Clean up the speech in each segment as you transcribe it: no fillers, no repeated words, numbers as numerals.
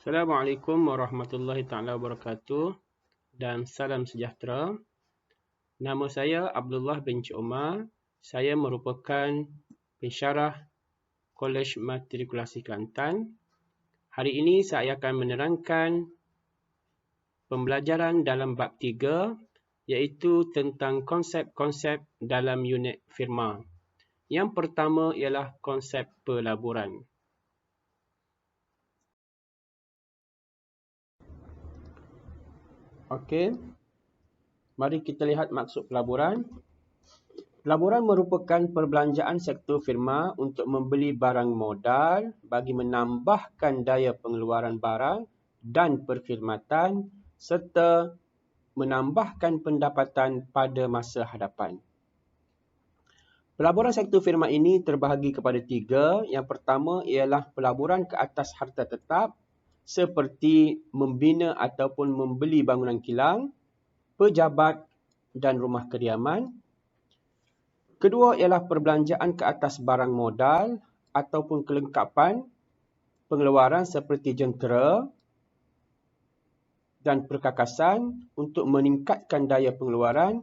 Assalamualaikum warahmatullahi taala wabarakatuh dan salam sejahtera. Nama saya Abdullah bin Cik Omar. Saya merupakan pensyarah Kolej Matrikulasi Kelantan. Hari ini saya akan menerangkan pembelajaran dalam bab 3 iaitu tentang konsep-konsep dalam unit firma. Yang pertama ialah konsep pelaburan. Okey. Mari kita lihat maksud pelaburan. Pelaburan merupakan perbelanjaan sektor firma untuk membeli barang modal bagi menambahkan daya pengeluaran barang dan perkhidmatan serta menambahkan pendapatan pada masa hadapan. Pelaburan sektor firma ini terbahagi kepada 3. Yang pertama ialah pelaburan ke atas harta tetap seperti membina ataupun membeli bangunan kilang, pejabat dan rumah kediaman. Kedua ialah perbelanjaan ke atas barang modal ataupun kelengkapan pengeluaran seperti jentera dan perkakasan untuk meningkatkan daya pengeluaran.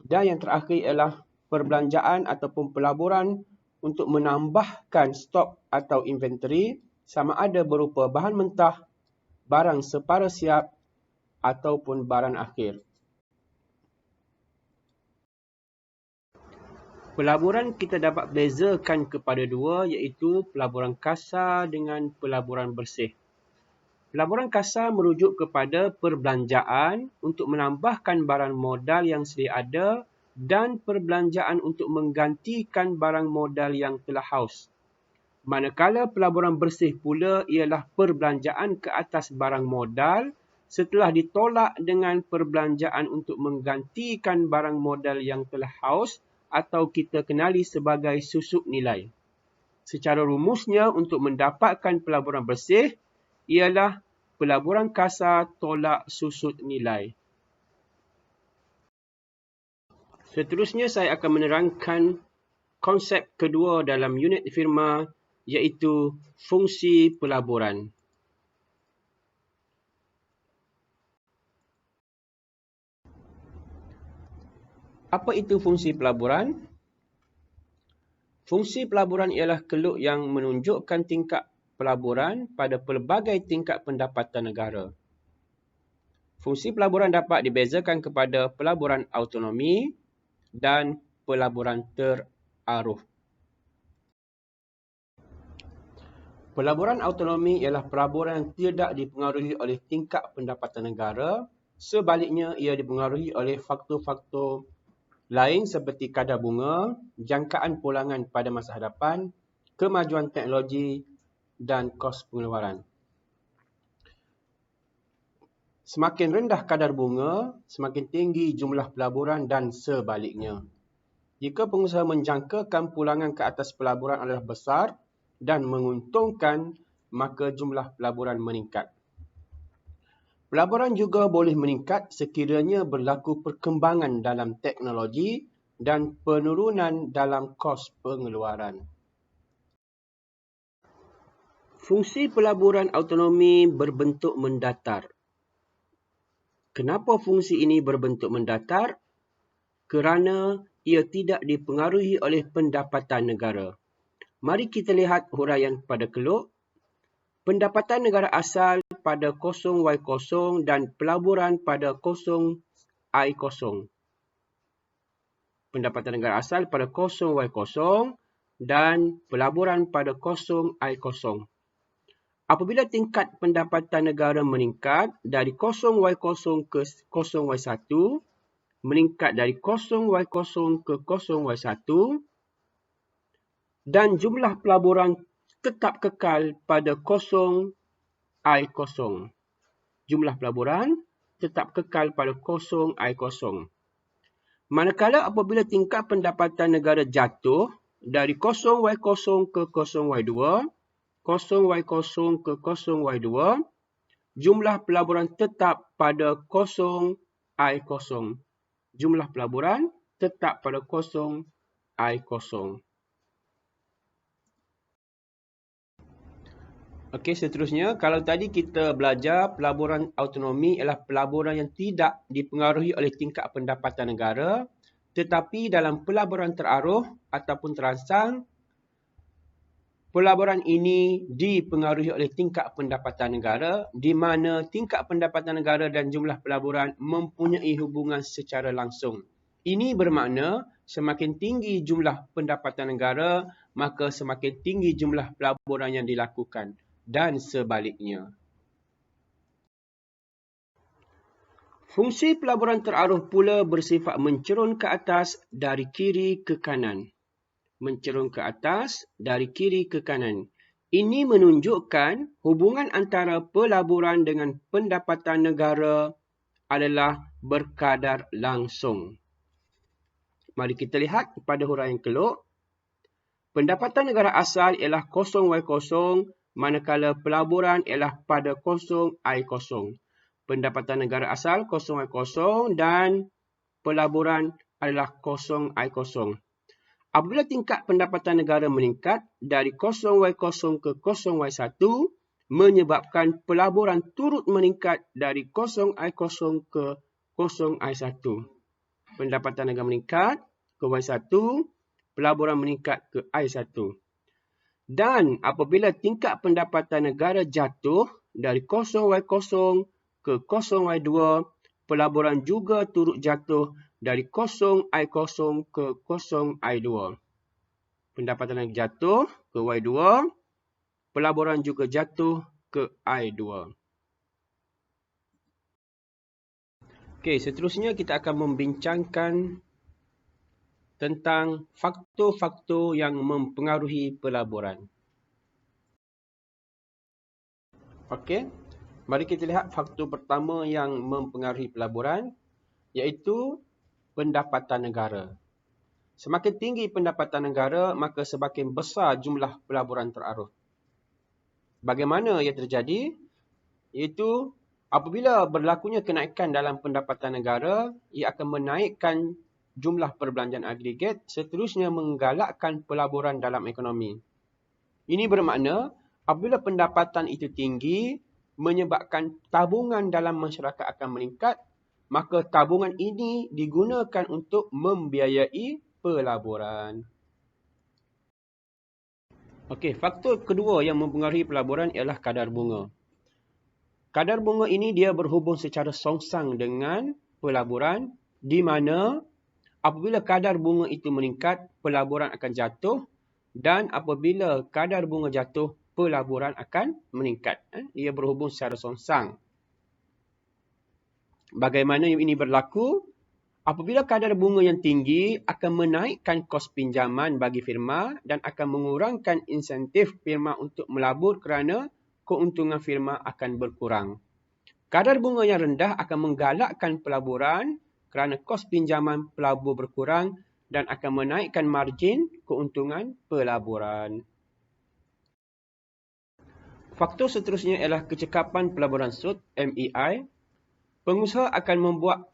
Dan yang terakhir ialah perbelanjaan ataupun pelaburan untuk menambahkan stok atau inventory sama ada berupa bahan mentah, barang separa siap ataupun barang akhir. Pelaburan kita dapat bezakan kepada 2 iaitu pelaburan kasar dengan pelaburan bersih. Pelaburan kasar merujuk kepada perbelanjaan untuk menambahkan barang modal yang sedia ada dan perbelanjaan untuk menggantikan barang modal yang telah haus. Manakala pelaburan bersih pula ialah perbelanjaan ke atas barang modal setelah ditolak dengan perbelanjaan untuk menggantikan barang modal yang telah haus atau kita kenali sebagai susut nilai. Secara rumusnya untuk mendapatkan pelaburan bersih ialah pelaburan kasar tolak susut nilai. Seterusnya saya akan menerangkan konsep kedua dalam unit firma iaitu fungsi pelaburan. Apa itu fungsi pelaburan? Fungsi pelaburan ialah keluk yang menunjukkan tingkat pelaburan pada pelbagai tingkat pendapatan negara. Fungsi pelaburan dapat dibezakan kepada pelaburan autonomi dan pelaburan teraruf. Pelaburan autonomi ialah pelaburan yang tidak dipengaruhi oleh tingkat pendapatan negara. Sebaliknya, ia dipengaruhi oleh faktor-faktor lain seperti kadar bunga, jangkaan pulangan pada masa hadapan, kemajuan teknologi dan kos pengeluaran. Semakin rendah kadar bunga, semakin tinggi jumlah pelaburan dan sebaliknya. Jika pengusaha menjangkakan pulangan ke atas pelaburan adalah besar dan menguntungkan, maka jumlah pelaburan meningkat. Pelaburan juga boleh meningkat sekiranya berlaku perkembangan dalam teknologi dan penurunan dalam kos pengeluaran. Fungsi pelaburan autonomi berbentuk mendatar. Kenapa fungsi ini berbentuk mendatar? Kerana ia tidak dipengaruhi oleh pendapatan negara. Mari kita lihat huraian pada keluk. Pendapatan negara asal pada 0Y0 dan pelaburan pada 0I0. Pendapatan negara asal pada 0Y0 dan pelaburan pada 0I0. Apabila tingkat pendapatan negara meningkat dari 0Y0 ke 0Y1, meningkat dari 0Y0 ke 0Y1, dan jumlah pelaburan tetap kekal pada 0I0. Jumlah pelaburan tetap kekal pada 0I0. Manakala apabila tingkat pendapatan negara jatuh dari 0Y0 ke 0Y2, 0Y0 ke 0Y2, jumlah pelaburan tetap pada 0I0. Jumlah pelaburan tetap pada 0I0. Okey, seterusnya, kalau tadi kita belajar pelaburan autonomi ialah pelaburan yang tidak dipengaruhi oleh tingkat pendapatan negara, tetapi dalam pelaburan teraruh ataupun terangsang, pelaburan ini dipengaruhi oleh tingkat pendapatan negara, di mana tingkat pendapatan negara dan jumlah pelaburan mempunyai hubungan secara langsung. Ini bermakna semakin tinggi jumlah pendapatan negara, maka semakin tinggi jumlah pelaburan yang dilakukan. Dan sebaliknya. Fungsi pelaburan teraruh pula bersifat mencerun ke atas dari kiri ke kanan. Mencerun ke atas dari kiri ke kanan. Ini menunjukkan hubungan antara pelaburan dengan pendapatan negara adalah berkadar langsung. Mari kita lihat pada huraian keluk. Pendapatan negara asal ialah 0Y0, manakala pelaburan ialah pada 0I0. Pendapatan negara asal 0Y0 dan pelaburan adalah 0I0. Apabila tingkat pendapatan negara meningkat dari 0Y0 ke 0Y1, menyebabkan pelaburan turut meningkat dari 0I0 ke 0I1. Pendapatan negara meningkat ke Y1, pelaburan meningkat ke I1. Dan apabila tingkat pendapatan negara jatuh dari 0Y0 ke 0Y2, pelaburan juga turut jatuh dari 0I0 ke 0I2. Pendapatan negara jatuh ke Y2, pelaburan juga jatuh ke I2. Okey, seterusnya kita akan membincangkan tentang faktor-faktor yang mempengaruhi pelaburan. Okey, mari kita lihat faktor pertama yang mempengaruhi pelaburan, iaitu pendapatan negara. Semakin tinggi pendapatan negara, maka semakin besar jumlah pelaburan teraruh. Bagaimana ia terjadi? Iaitu apabila berlakunya kenaikan dalam pendapatan negara, ia akan menaikkan jumlah perbelanjaan agregat, seterusnya menggalakkan pelaburan dalam ekonomi. Ini bermakna apabila pendapatan itu tinggi, menyebabkan tabungan dalam masyarakat akan meningkat, maka tabungan ini digunakan untuk membiayai pelaburan. Okey, faktor kedua yang mempengaruhi pelaburan ialah kadar bunga. Kadar bunga ini dia berhubung secara songsang dengan pelaburan, di mana apabila kadar bunga itu meningkat, pelaburan akan jatuh, dan apabila kadar bunga jatuh, pelaburan akan meningkat. Ia berhubung secara songsang. Bagaimana ini berlaku? Apabila kadar bunga yang tinggi akan menaikkan kos pinjaman bagi firma dan akan mengurangkan insentif firma untuk melabur kerana keuntungan firma akan berkurang. Kadar bunga yang rendah akan menggalakkan pelaburan kerana kos pinjaman pelabur berkurang dan akan menaikkan margin keuntungan pelaburan. Faktor seterusnya ialah kecekapan pelaburan sud, MEI. Pengusaha akan membuat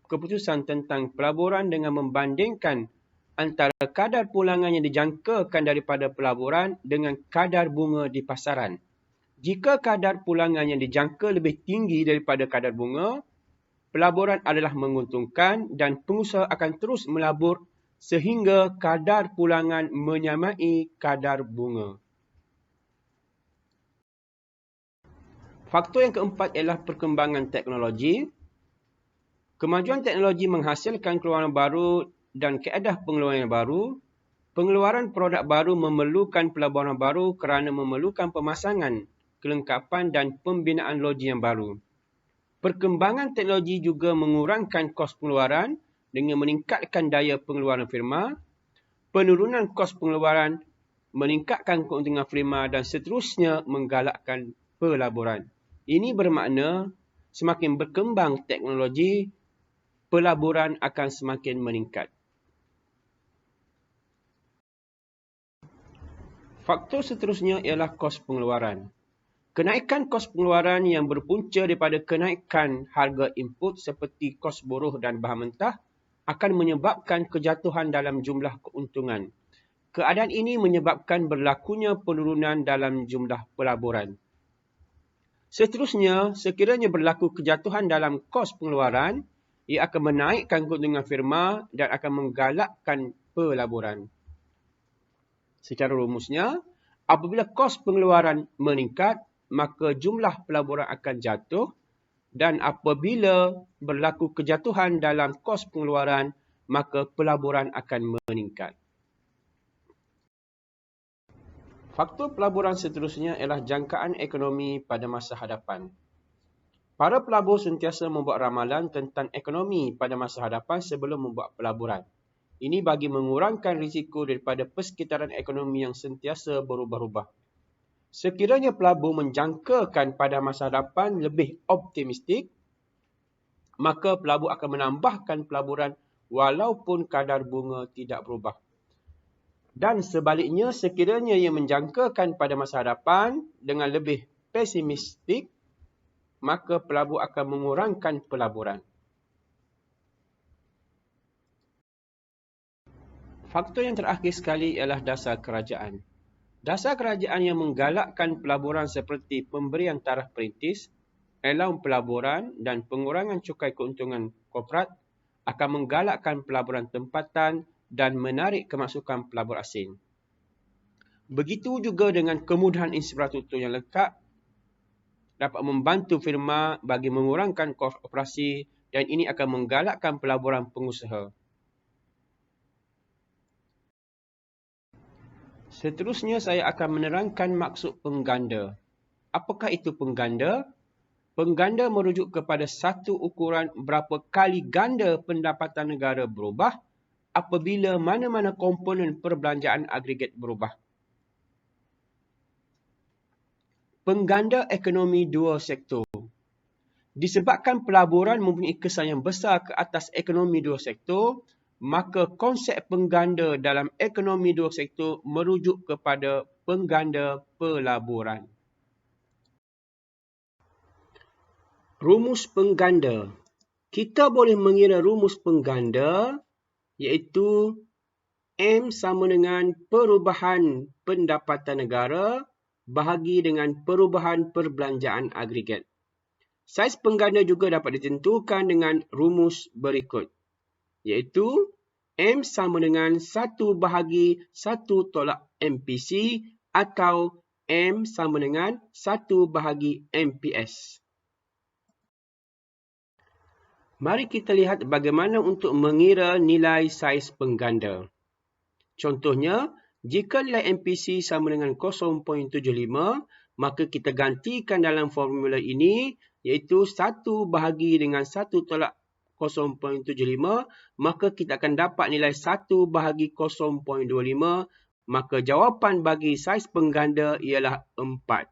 keputusan tentang pelaburan dengan membandingkan antara kadar pulangan yang dijangkakan daripada pelaburan dengan kadar bunga di pasaran. Jika kadar pulangan yang dijangka lebih tinggi daripada kadar bunga, pelaburan adalah menguntungkan dan pengusaha akan terus melabur sehingga kadar pulangan menyamai kadar bunga. Faktor yang keempat ialah perkembangan teknologi. Kemajuan teknologi menghasilkan keluaran baru dan kaedah pengeluaran yang baru. Pengeluaran produk baru memerlukan pelaburan baru kerana memerlukan pemasangan, kelengkapan dan pembinaan loji yang baru. Perkembangan teknologi juga mengurangkan kos pengeluaran dengan meningkatkan daya pengeluaran firma. Penurunan kos pengeluaran meningkatkan keuntungan firma dan seterusnya menggalakkan pelaburan. Ini bermakna semakin berkembang teknologi, pelaburan akan semakin meningkat. Faktor seterusnya ialah kos pengeluaran. Kenaikan kos pengeluaran yang berpunca daripada kenaikan harga input seperti kos buruh dan bahan mentah akan menyebabkan kejatuhan dalam jumlah keuntungan. Keadaan ini menyebabkan berlakunya penurunan dalam jumlah pelaburan. Seterusnya, sekiranya berlaku kejatuhan dalam kos pengeluaran, ia akan menaikkan keuntungan firma dan akan menggalakkan pelaburan. Secara rumusnya, apabila kos pengeluaran meningkat, maka jumlah pelaburan akan jatuh, dan apabila berlaku kejatuhan dalam kos pengeluaran, maka pelaburan akan meningkat. Faktor pelaburan seterusnya ialah jangkaan ekonomi pada masa hadapan. Para pelabur sentiasa membuat ramalan tentang ekonomi pada masa hadapan sebelum membuat pelaburan. Ini bagi mengurangkan risiko daripada persekitaran ekonomi yang sentiasa berubah-ubah. Sekiranya pelabur menjangkakan pada masa hadapan lebih optimistik, maka pelabur akan menambahkan pelaburan walaupun kadar bunga tidak berubah. Dan sebaliknya, sekiranya ia menjangkakan pada masa hadapan dengan lebih pesimistik, maka pelabur akan mengurangkan pelaburan. Faktor yang terakhir sekali ialah dasar kerajaan. Dasar kerajaan yang menggalakkan pelaburan seperti pemberian taraf perintis, alaun pelaburan dan pengurangan cukai keuntungan korporat akan menggalakkan pelaburan tempatan dan menarik kemasukan pelabur asing. Begitu juga dengan kemudahan infrastruktur yang lengkap dapat membantu firma bagi mengurangkan kos operasi dan ini akan menggalakkan pelaburan pengusaha. Seterusnya saya akan menerangkan maksud pengganda. Apakah itu pengganda? Pengganda merujuk kepada satu ukuran berapa kali ganda pendapatan negara berubah apabila mana-mana komponen perbelanjaan agregat berubah. Pengganda ekonomi dua sektor. Disebabkan pelaburan mempunyai kesan yang besar ke atas ekonomi dua sektor, maka konsep pengganda dalam ekonomi dua sektor merujuk kepada pengganda pelaburan. Rumus pengganda. Kita boleh mengira rumus pengganda iaitu M sama dengan perubahan pendapatan negara bahagi dengan perubahan perbelanjaan agregat. Saiz pengganda juga dapat ditentukan dengan rumus berikut, iaitu M sama dengan 1 bahagi 1 tolak MPC atau M sama dengan 1 bahagi MPS. Mari kita lihat bagaimana untuk mengira nilai saiz pengganda. Contohnya, jika nilai MPC sama dengan 0.75, maka kita gantikan dalam formula ini, iaitu 1 bahagi dengan 1 tolak 0.75, maka kita akan dapat nilai 1 bahagi 0.25, maka jawapan bagi saiz pengganda ialah 4.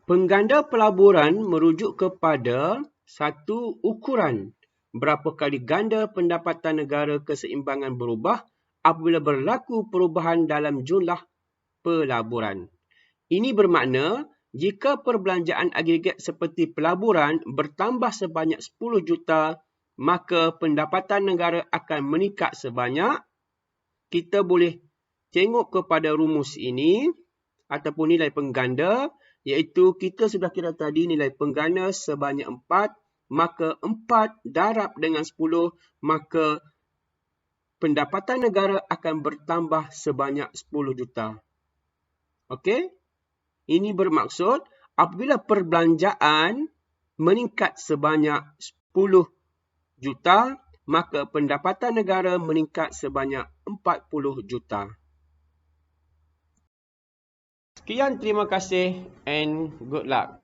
Pengganda pelaburan merujuk kepada satu ukuran berapa kali ganda pendapatan negara keseimbangan berubah apabila berlaku perubahan dalam jumlah pelaburan. Ini bermakna jika perbelanjaan agregat seperti pelaburan bertambah sebanyak 10 juta, maka pendapatan negara akan meningkat sebanyak, kita boleh tengok kepada rumus ini ataupun nilai pengganda, iaitu kita sudah kira tadi nilai pengganda sebanyak 4, maka 4 darab dengan 10, maka pendapatan negara akan bertambah sebanyak 10 juta. Okey? Ini bermaksud apabila perbelanjaan meningkat sebanyak 10 juta, maka pendapatan negara meningkat sebanyak 40 juta. Sekian, terima kasih and good luck.